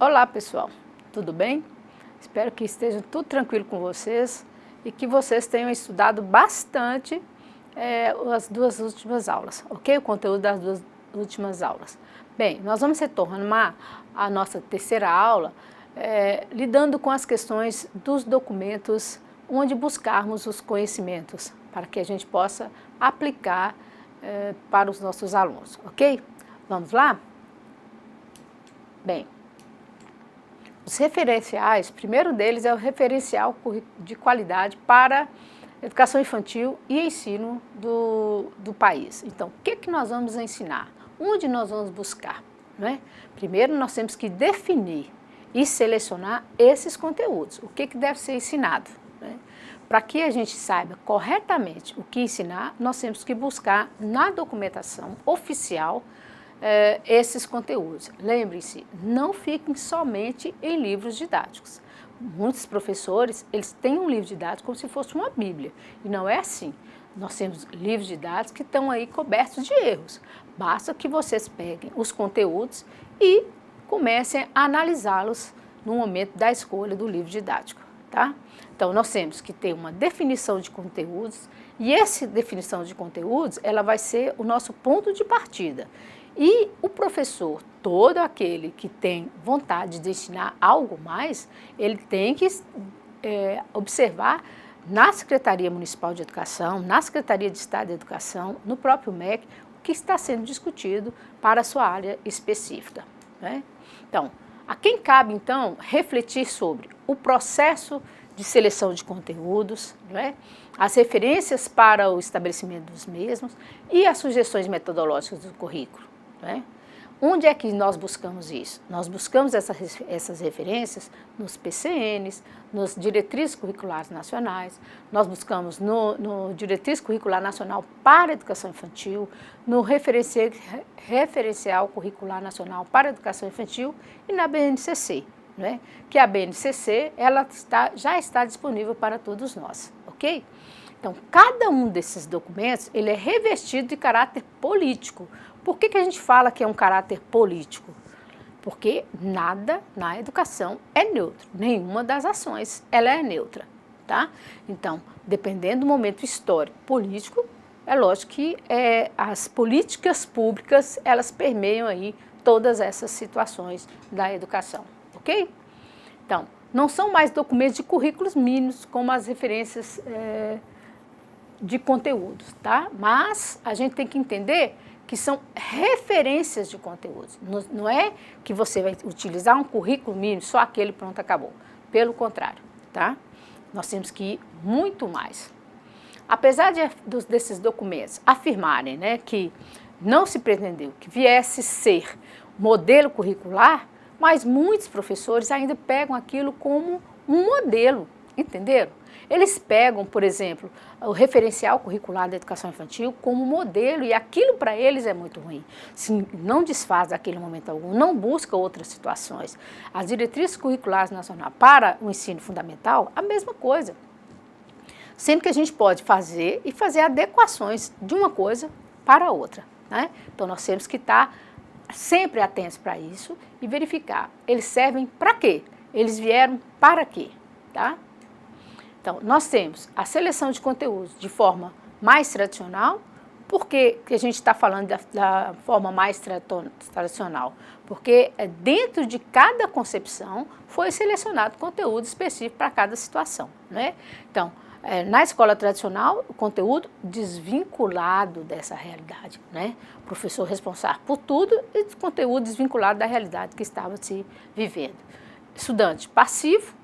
Olá pessoal, tudo bem? Espero que esteja tudo tranquilo com vocês e que vocês tenham estudado bastante as duas últimas aulas, ok? O conteúdo das duas últimas aulas. Bem, nós vamos retornar à nossa terceira aula lidando com as questões dos documentos onde buscarmos os conhecimentos para que a gente possa aplicar para os nossos alunos, ok? Vamos lá? Bem, os referenciais, o primeiro deles é o referencial de qualidade para educação infantil e ensino do país. Então, o que nós vamos ensinar? Onde nós vamos buscar? Não é? Primeiro, nós temos que definir e selecionar esses conteúdos. O que deve ser ensinado? Né? Para que a gente saiba corretamente o que ensinar, nós temos que buscar na documentação oficial esses conteúdos. Lembrem-se, não fiquem somente em livros didáticos. Muitos professores, eles têm um livro didático como se fosse uma bíblia, e não é assim. Nós temos livros didáticos que estão aí cobertos de erros. Basta que vocês peguem os conteúdos e comecem a analisá-los no momento da escolha do livro didático, tá? Então, nós temos que ter uma definição de conteúdos, e essa definição de conteúdos, ela vai ser o nosso ponto de partida. E o professor, todo aquele que tem vontade de ensinar algo mais, ele tem que observar na Secretaria Municipal de Educação, na Secretaria de Estado de Educação, no próprio MEC, o que está sendo discutido para a sua área específica, né? Então, a quem cabe, então, refletir sobre o processo de seleção de conteúdos, né? As referências para o estabelecimento dos mesmos e as sugestões metodológicas do currículo. Né? Onde é que nós buscamos isso? Nós buscamos essas referências nos PCNs, nos Diretrizes Curriculares Nacionais, nós buscamos no Diretriz Curricular Nacional para a Educação Infantil, no Referencial Curricular Nacional para a Educação Infantil e na BNCC, né? Que a BNCC ela já está disponível para todos nós, ok? Então, cada um desses documentos ele é revestido de caráter político. Por que a gente fala que é um caráter político? Porque nada na educação é neutro, nenhuma das ações ela é neutra, tá? Então, dependendo do momento histórico político, é lógico que as políticas públicas, elas permeiam aí todas essas situações da educação, ok? Então, não são mais documentos de currículos mínimos, como as referências de conteúdos, tá? Mas a gente tem que entender que são referências de conteúdos. Não é que você vai utilizar um currículo mínimo, só aquele, pronto, acabou. Pelo contrário, tá? Nós temos que ir muito mais. Apesar desses documentos afirmarem, né, que não se pretendeu que viesse ser modelo curricular, mas muitos professores ainda pegam aquilo como um modelo, entenderam? Eles pegam, por exemplo, o referencial curricular da educação infantil como modelo e aquilo para eles é muito ruim. Se não desfaz daquele momento algum, não busca outras situações. As diretrizes curriculares nacionais para o ensino fundamental, a mesma coisa. Sendo que a gente pode fazer adequações de uma coisa para a outra, né? Então, nós temos que estar sempre atentos para isso e verificar. Eles servem para quê? Eles vieram para quê? Tá? Então, nós temos a seleção de conteúdos de forma mais tradicional. Por que a gente está falando da forma mais tradicional? Porque dentro de cada concepção foi selecionado conteúdo específico para cada situação, né? Então, na escola tradicional, o conteúdo desvinculado dessa realidade, né? O professor responsável por tudo e o conteúdo desvinculado da realidade que estava se vivendo. Estudante passivo.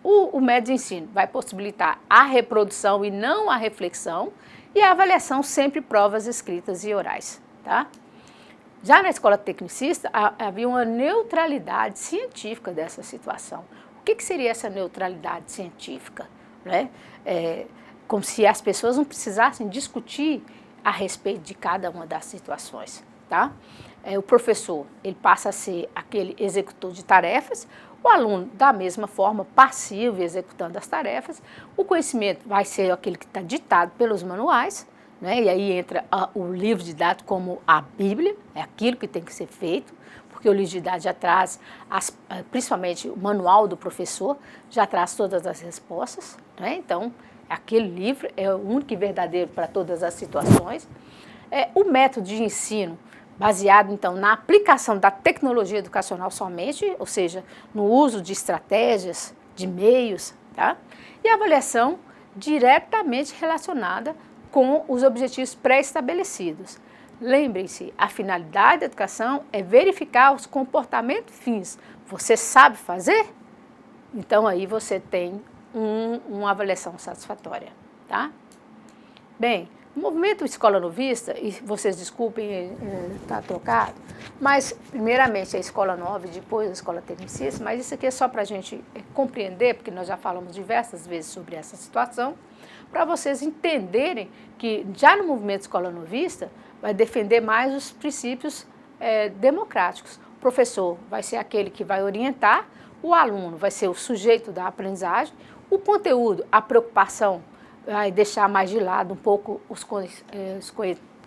O método de ensino vai possibilitar a reprodução e não a reflexão, e a avaliação sempre provas escritas e orais, tá? Já na escola tecnicista, havia uma neutralidade científica dessa situação. O que seria essa neutralidade científica? Né? Como se as pessoas não precisassem discutir a respeito de cada uma das situações, tá? O professor, ele passa a ser aquele executor de tarefas, o aluno, da mesma forma, passivo, executando as tarefas. O conhecimento vai ser aquele que está ditado pelos manuais, né? E aí entra o livro didático como a Bíblia, é aquilo que tem que ser feito, porque o livro didático já traz, principalmente o manual do professor, já traz todas as respostas, né? Então, aquele livro é o único e verdadeiro para todas as situações. O método de ensino, baseado, então, na aplicação da tecnologia educacional somente, ou seja, no uso de estratégias, de meios, tá? E a avaliação diretamente relacionada com os objetivos pré-estabelecidos. Lembrem-se, a finalidade da educação é verificar os comportamentos fins. Você sabe fazer? Então, aí você tem uma avaliação satisfatória, tá? Bem, o movimento Escola Novista, e vocês desculpem, está trocado, mas primeiramente a Escola Nova e depois a Escola Tecnicista, mas isso aqui é só para a gente compreender, porque nós já falamos diversas vezes sobre essa situação, para vocês entenderem que já no movimento Escola Novista vai defender mais os princípios democráticos. O professor vai ser aquele que vai orientar, o aluno vai ser o sujeito da aprendizagem, o conteúdo, a preocupação, vai deixar mais de lado um pouco os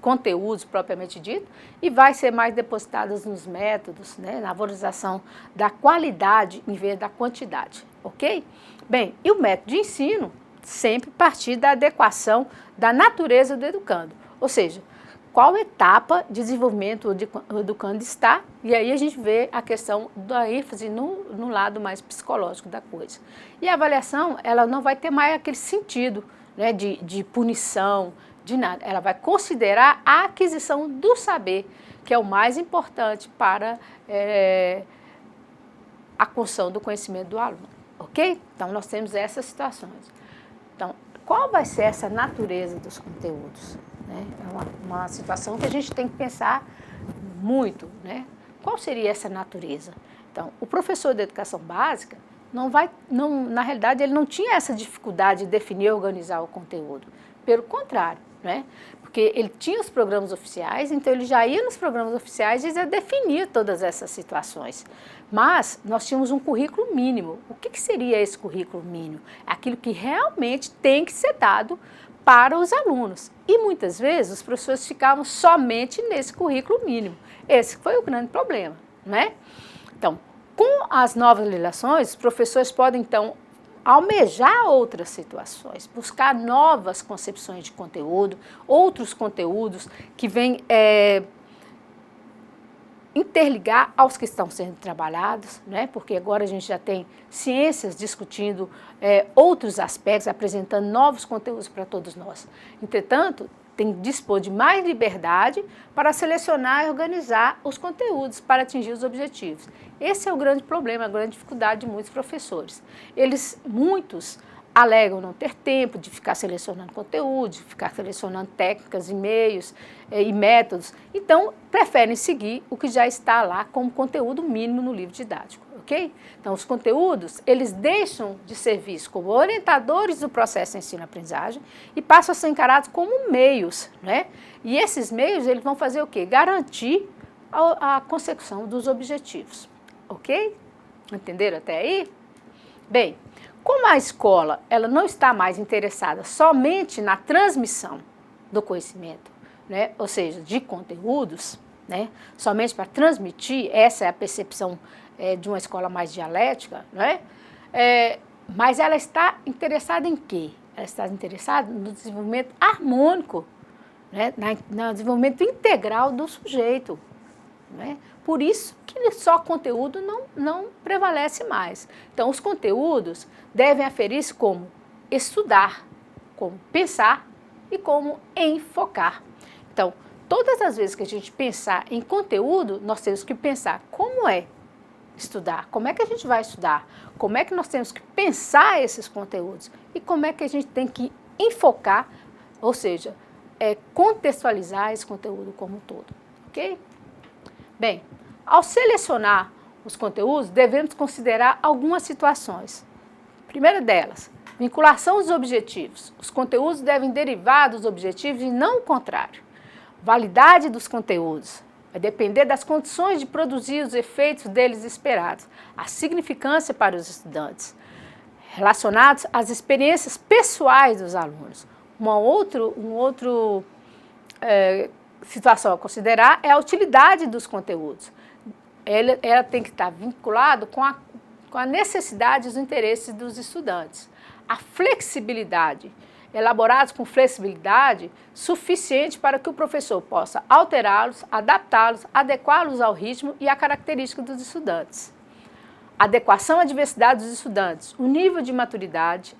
conteúdos propriamente dito e vai ser mais depositadas nos métodos, né, na valorização da qualidade em vez da quantidade, ok? Bem, e o método de ensino sempre partir da adequação da natureza do educando, ou seja, qual etapa de desenvolvimento o educando está, e aí a gente vê a questão da ênfase no lado mais psicológico da coisa. E a avaliação, ela não vai ter mais aquele sentido, né, de punição, de nada. Ela vai considerar a aquisição do saber, que é o mais importante para a construção do conhecimento do aluno, ok? Então, nós temos essas situações. Então, qual vai ser essa natureza dos conteúdos? Né? É uma situação que a gente tem que pensar muito, né? Qual seria essa natureza? Então, o professor de educação básica, na realidade, ele não tinha essa dificuldade de definir e organizar o conteúdo. Pelo contrário, né? Porque ele tinha os programas oficiais, então ele já ia nos programas oficiais e já definia todas essas situações. Mas nós tínhamos um currículo mínimo. O que seria esse currículo mínimo? Aquilo que realmente tem que ser dado para os alunos. E muitas vezes os professores ficavam somente nesse currículo mínimo. Esse foi o grande problema, né? Então, com as novas legislações, os professores podem, então, almejar outras situações, buscar novas concepções de conteúdo, outros conteúdos que vêm interligar aos que estão sendo trabalhados, né? Porque agora a gente já tem ciências discutindo outros aspectos, apresentando novos conteúdos para todos nós. Entretanto, tem que dispor de mais liberdade para selecionar e organizar os conteúdos para atingir os objetivos. Esse é o grande problema, a grande dificuldade de muitos professores. Muitos alegam não ter tempo de ficar selecionando conteúdo, de ficar selecionando técnicas, e-mails e métodos, então preferem seguir o que já está lá como conteúdo mínimo no livro didático, ok? Então os conteúdos, eles deixam de ser vistos como orientadores do processo de ensino-aprendizagem e passam a ser encarados como meios, né? E esses meios, eles vão fazer o quê? Garantir a consecução dos objetivos, ok? Entenderam até aí? Bem, como a escola ela não está mais interessada somente na transmissão do conhecimento, né, ou seja, de conteúdos, né, somente para transmitir, essa é a percepção de uma escola mais dialética, né, mas ela está interessada em quê? Ela está interessada no desenvolvimento harmônico, né, no desenvolvimento integral do sujeito. Né? Por isso que só conteúdo não prevalece mais. Então, os conteúdos devem aferir-se como estudar, como pensar e como enfocar. Então, todas as vezes que a gente pensar em conteúdo, nós temos que pensar como é estudar, como é que a gente vai estudar, como é que nós temos que pensar esses conteúdos e como é que a gente tem que enfocar, ou seja, contextualizar esse conteúdo como um todo, ok? Bem, ao selecionar os conteúdos, devemos considerar algumas situações. Primeira delas, vinculação dos objetivos. Os conteúdos devem derivar dos objetivos e não o contrário. Validade dos conteúdos. Vai depender das condições de produzir os efeitos deles esperados. A significância para os estudantes. Relacionados às experiências pessoais dos alunos. Um outro situação a considerar é a utilidade dos conteúdos. Ela tem que estar vinculado com a necessidade e os interesses dos estudantes. A flexibilidade, elaborados com flexibilidade suficiente para que o professor possa alterá-los, adaptá-los, adequá-los ao ritmo e à característica dos estudantes. Adequação à diversidade dos estudantes, o nível de maturidade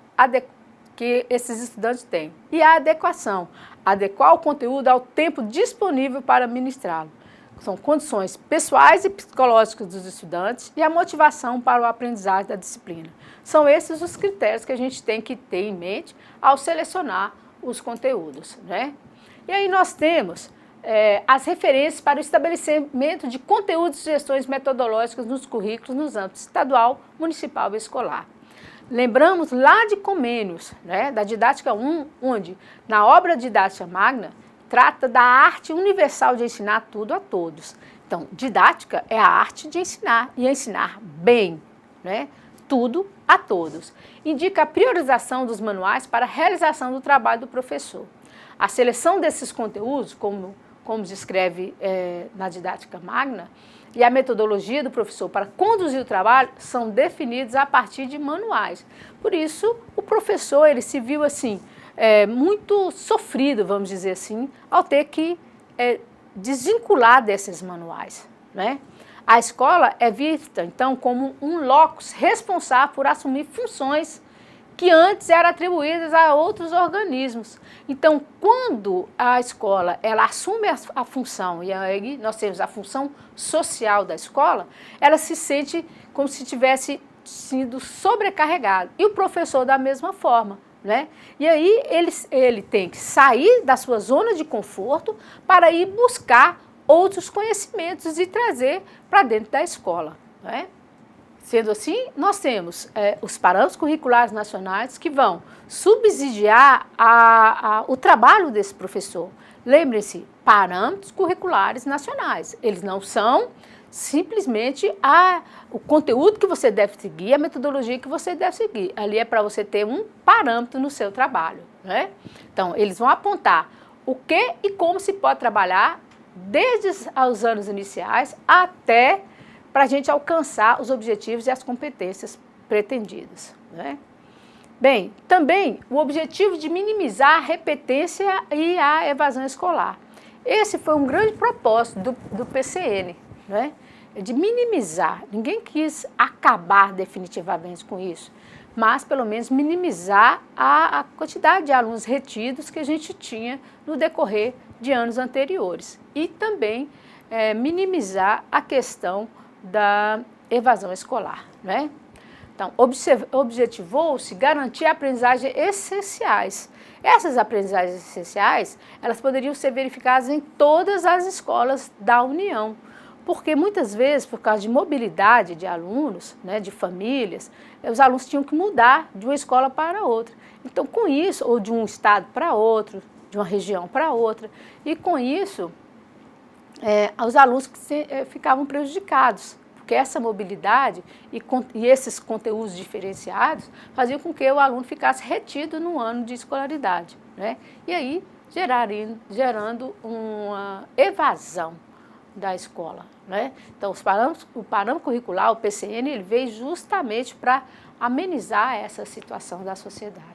que esses estudantes têm. E a adequação, adequar o conteúdo ao tempo disponível para ministrá-lo. São condições pessoais e psicológicas dos estudantes e a motivação para o aprendizagem da disciplina. São esses os critérios que a gente tem que ter em mente ao selecionar os conteúdos, né? E aí nós temos as referências para o estabelecimento de conteúdos e sugestões metodológicas nos currículos nos âmbitos estadual, municipal e escolar. Lembramos lá de Comênios, né, da didática 1, onde na obra Didática Magna trata da arte universal de ensinar tudo a todos. Então, didática é a arte de ensinar e ensinar bem, né, tudo a todos. Indica a priorização dos manuais para a realização do trabalho do professor. A seleção desses conteúdos, como descreve na Didática Magna, e a metodologia do professor para conduzir o trabalho são definidos a partir de manuais. Por isso, o professor ele se viu assim, muito sofrido, vamos dizer assim, ao ter que desvincular desses manuais, né? A escola é vista, então, como um locus responsável por assumir funções que antes eram atribuídas a outros organismos. Então, quando a escola ela assume a função, e aí nós temos a função social da escola, ela se sente como se tivesse sido sobrecarregado. E o professor da mesma forma, né? E aí ele tem que sair da sua zona de conforto para ir buscar outros conhecimentos e trazer para dentro da escola, né? Sendo assim, nós temos os parâmetros curriculares nacionais que vão subsidiar o trabalho desse professor. Lembre-se, parâmetros curriculares nacionais. Eles não são simplesmente o conteúdo que você deve seguir, a metodologia que você deve seguir. Ali é para você ter um parâmetro no seu trabalho, né? Então, eles vão apontar o que e como se pode trabalhar desde os anos iniciais até para a gente alcançar os objetivos e as competências pretendidas, né? Bem, também o objetivo de minimizar a repetência e a evasão escolar. Esse foi um grande propósito do PCN, né? De minimizar. Ninguém quis acabar definitivamente com isso, mas pelo menos minimizar a quantidade de alunos retidos que a gente tinha no decorrer de anos anteriores. E também minimizar a questão da evasão escolar, né? Então, objetivou-se garantir aprendizagens essenciais. Essas aprendizagens essenciais, elas poderiam ser verificadas em todas as escolas da União, porque muitas vezes, por causa de mobilidade de alunos, né, de famílias, os alunos tinham que mudar de uma escola para outra. Então, com isso, ou de um estado para outro, de uma região para outra, e com isso, os alunos ficavam prejudicados, porque essa mobilidade e esses conteúdos diferenciados faziam com que o aluno ficasse retido no ano de escolaridade, né? E aí gerando uma evasão da escola, né? Então, o parâmetro curricular, o PCN, ele veio justamente para amenizar essa situação da sociedade.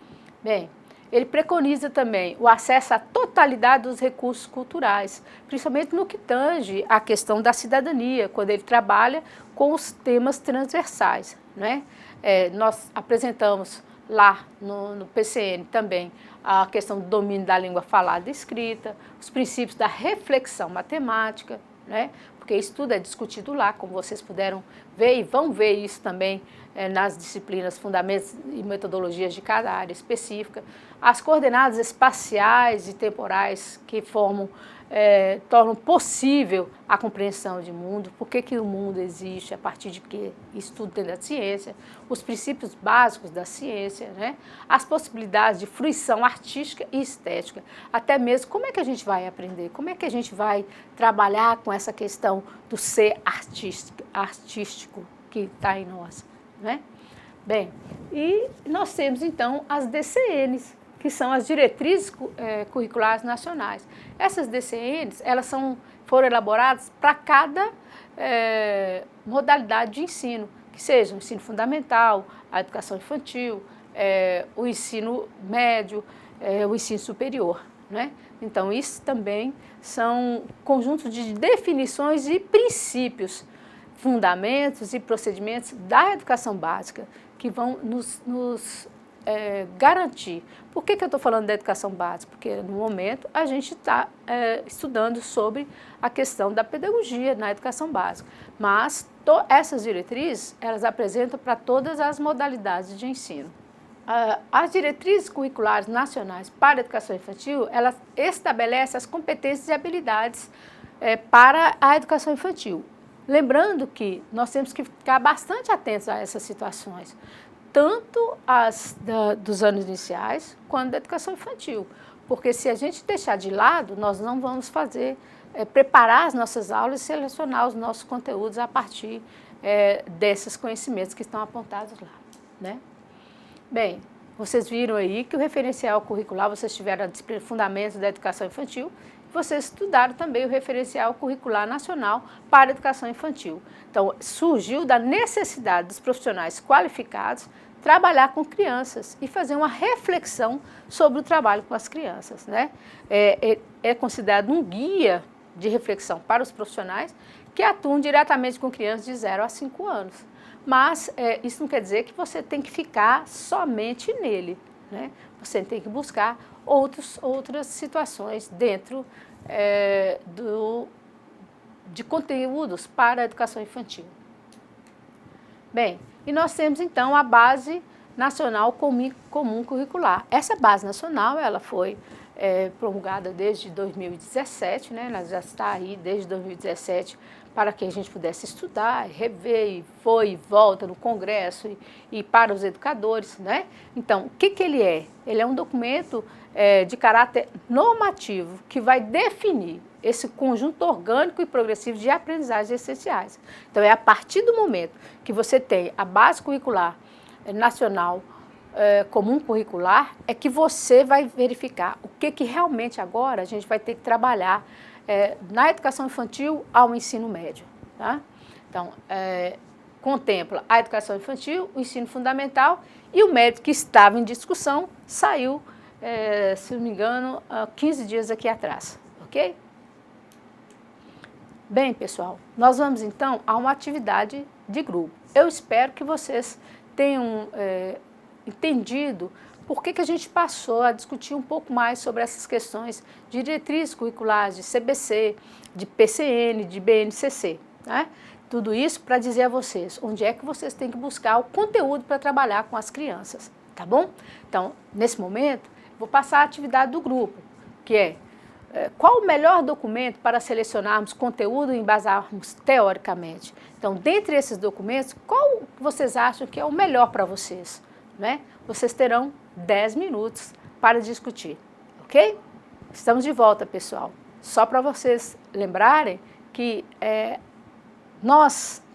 Bem, ele preconiza também o acesso à totalidade dos recursos culturais, principalmente no que tange à questão da cidadania, quando ele trabalha com os temas transversais, né? Nós apresentamos lá no PCN também a questão do domínio da língua falada e escrita, os princípios da reflexão matemática, né? Porque isso tudo é discutido lá, como vocês puderam ver e vão ver isso também nas disciplinas Fundamentos e Metodologias de cada área específica. As coordenadas espaciais e temporais que tornam possível a compreensão de mundo, por que o mundo existe, a partir de que isso tudo dentro da ciência, os princípios básicos da ciência, né? As possibilidades de fruição artística e estética, até mesmo como é que a gente vai aprender, como é que a gente vai trabalhar com essa questão do ser artístico que está em nós, né? Bem, e nós temos então as DCNs, que são as diretrizes curriculares nacionais. Essas DCNs, elas foram elaboradas para cada modalidade de ensino, que seja o ensino fundamental, a educação infantil, o ensino médio, o ensino superior, né? Então, isso também são conjuntos de definições e princípios, fundamentos e procedimentos da educação básica que vão nos garantir. Por que eu estou falando da educação básica? Porque no momento a gente está estudando sobre a questão da pedagogia na educação básica, mas essas diretrizes, elas apresentam para todas as modalidades de ensino. As diretrizes curriculares nacionais para a educação infantil, elas estabelecem as competências e habilidades para a educação infantil. Lembrando que nós temos que ficar bastante atentos a essas situações, tanto as dos anos iniciais, quanto da educação infantil. Porque se a gente deixar de lado, nós não vamos preparar as nossas aulas e selecionar os nossos conteúdos a partir desses conhecimentos que estão apontados lá, né? Bem, vocês viram aí que o referencial curricular, vocês tiveram a disciplina Fundamentos da Educação Infantil, vocês estudaram também o referencial curricular nacional para a educação infantil. Então, surgiu da necessidade dos profissionais qualificados trabalhar com crianças e fazer uma reflexão sobre o trabalho com as crianças, né? É considerado um guia de reflexão para os profissionais que atuam diretamente com crianças de 0 a 5 anos. Mas isso não quer dizer que você tem que ficar somente nele, né? Você tem que buscar outras situações dentro de conteúdos para a educação infantil. Bem, e nós temos então a Base Nacional Comum Curricular. Essa Base Nacional, ela foi promulgada desde 2017, né? Ela já está aí desde 2017 para que a gente pudesse estudar, rever, e foi e volta no Congresso e para os educadores, né? Então, o que ele é? Ele é um documento de caráter normativo que vai definir esse conjunto orgânico e progressivo de aprendizagens essenciais. Então, é a partir do momento que você tem a base curricular nacional comum curricular, é que você vai verificar o que realmente agora a gente vai ter que trabalhar na educação infantil ao ensino médio, tá? Então, contempla a educação infantil, o ensino fundamental e o médio que estava em discussão saiu, se não me engano, há 15 dias aqui atrás, ok? Bem, pessoal, nós vamos então a uma atividade de grupo. Eu espero que vocês tenham entendido por que a gente passou a discutir um pouco mais sobre essas questões de diretrizes curriculares, de CBC, de PCN, de BNCC, né? Tudo isso para dizer a vocês onde é que vocês têm que buscar o conteúdo para trabalhar com as crianças, tá bom? Então, nesse momento, vou passar a atividade do grupo, que é qual o melhor documento para selecionarmos conteúdo e embasarmos teoricamente. Então, dentre esses documentos, qual vocês acham que é o melhor para vocês, né? Vocês terão 10 minutos para discutir, ok? Estamos de volta, pessoal. Só para vocês lembrarem que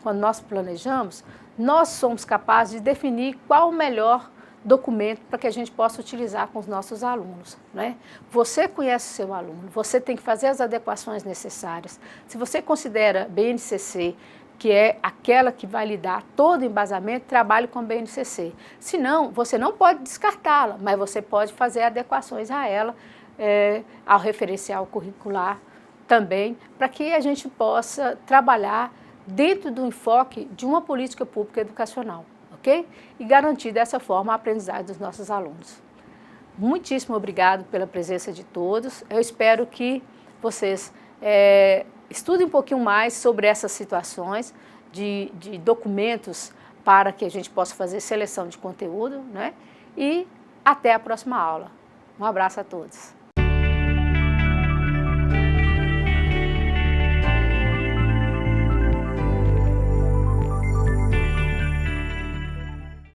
quando nós planejamos, nós somos capazes de definir qual o melhor documento para que a gente possa utilizar com os nossos alunos, né? Você conhece o seu aluno, você tem que fazer as adequações necessárias. Se você considera BNCC, que é aquela que vai lhe dar todo o embasamento, trabalhe com a BNCC. Se não, você não pode descartá-la, mas você pode fazer adequações a ela, ao referencial curricular também, para que a gente possa trabalhar dentro do enfoque de uma política pública educacional, ok? E garantir dessa forma a aprendizagem dos nossos alunos. Muitíssimo obrigado pela presença de todos. Eu espero que vocês estude um pouquinho mais sobre essas situações de documentos para que a gente possa fazer seleção de conteúdo, né? E até a próxima aula. Um abraço a todos.